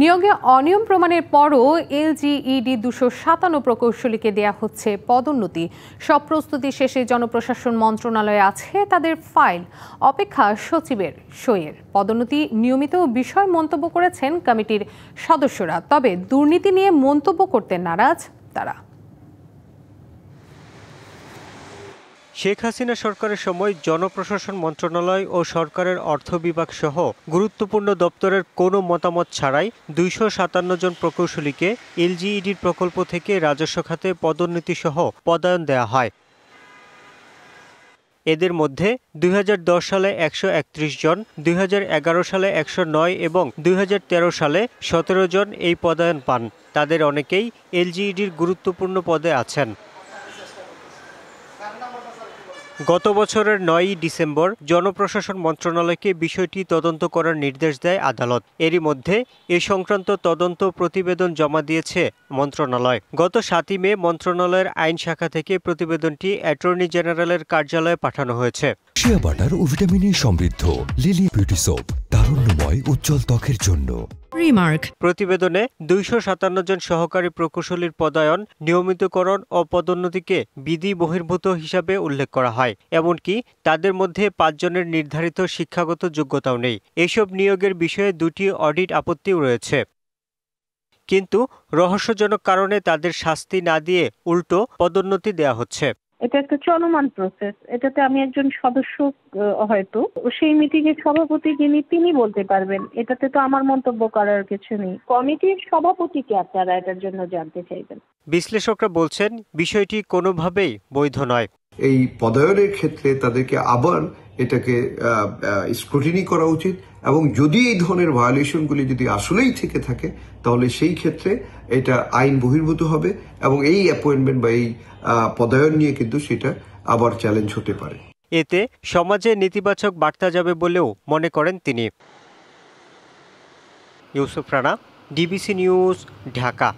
নিয়োগে অনিয়ম প্রমাণের পরও এলজিইডি 257 প্রকৌশলীকে দেয়া হচ্ছে পদোন্নতি। সব প্রস্তুতি শেষে জনপ্রশাসন মন্ত্রণালয়ে আছে তাদের ফাইল, অপেক্ষা সচিবের সইয়ের। পদোন্নতি নিয়মিত বিষয় মন্তব্য করেছেন কমিটির সদস্যরা, তবে দুর্নীতি নিয়ে মন্তব্য করতে নারাজ তারা। শেখ হাসিনা সরকারের সময় জনপ্রশাসন মন্ত্রণালয় ও সরকারের অর্থ বিভাগ সহ গুরুত্বপূর্ণ দপ্তরের কোনো মতামত ছাড়াই 257 জন প্রকৌশলীকে এলজিইডির প্রকল্প থেকে রাজস্ব খাতে পদোন্নতি সহ পদায়ন দেওয়া হয়। এদের মধ্যে 2010 সালে 131 জন, 2011 সালে 109 এবং 2013 সালে 17 জন এই পদায়ন পান। তাদের অনেকেই এলজিইডির গুরুত্বপূর্ণ পদে আছেন। গত বছরের 9ই ডিসেম্বর জনপ্রশাসন মন্ত্রণালয়কে বিষয়টি তদন্ত করার নির্দেশ দেয় আদালত। এরই মধ্যে এ সংক্রান্ত তদন্ত প্রতিবেদন জমা দিয়েছে মন্ত্রণালয়। গত 7ই মে মন্ত্রণালয়ের আইন শাখা থেকে প্রতিবেদনটি অ্যাটর্নি জেনারেলের কার্যালয়ে পাঠানো হয়েছে। শিয়া বাটার ও ভিটামিনে সমৃদ্ধ লিলি বিউটি সোপ, তারুণ্যময় উজ্জ্বল ত্বকের জন্য। প্রতিবেদনে 257 জন সহকারী প্রকৌশলীর পদায়ন, নিয়মিতকরণ ও পদোন্নতিকে বিধি বহির্ভূত হিসাবে উল্লেখ করা হয়। এমনকি তাদের মধ্যে 5 জনের নির্ধারিত শিক্ষাগত যোগ্যতাও নেই। এসব নিয়োগের বিষয়ে 2টি অডিট আপত্তিও রয়েছে। কিন্তু রহস্যজনক কারণে তাদের শাস্তি না দিয়ে উল্টো পদোন্নতি দেওয়া হচ্ছে। এটা একটা চলমান প্রসেস। এটাতে আমি একজন সদস্য, হয়তো সেই মিটিং এর সভাপতি তিনি বলতে পারবেন। এটাতে তো আমার মন্তব্য করার কিছু নেই। কমিটির সভাপতিকে আপনারা এটার জন্য জানতে চাইবেন। বিশ্লেষকরা বলছেন বিষয়টি কোনোভাবেই বৈধ নয়। এই পদায়নের ক্ষেত্রে তাদেরকে আবার এটাকে স্ক্রুটিনি করা উচিত, এবং যদি এই ধরনের ভায়োলেশনগুলি যদি আসলেই থেকে থাকে তাহলে সেই ক্ষেত্রে এটা আইন বহির্ভূত হবে এবং এই অ্যাপয়েন্টমেন্ট বা এই পদায়ন নিয়ে কিন্তু সেটা আবার চ্যালেঞ্জ হতে পারে। এতে সমাজে নেতিবাচক বার্তা যাবে বলেও মনে করেন তিনি। Yusuf Rana, DBC news, Dhaka.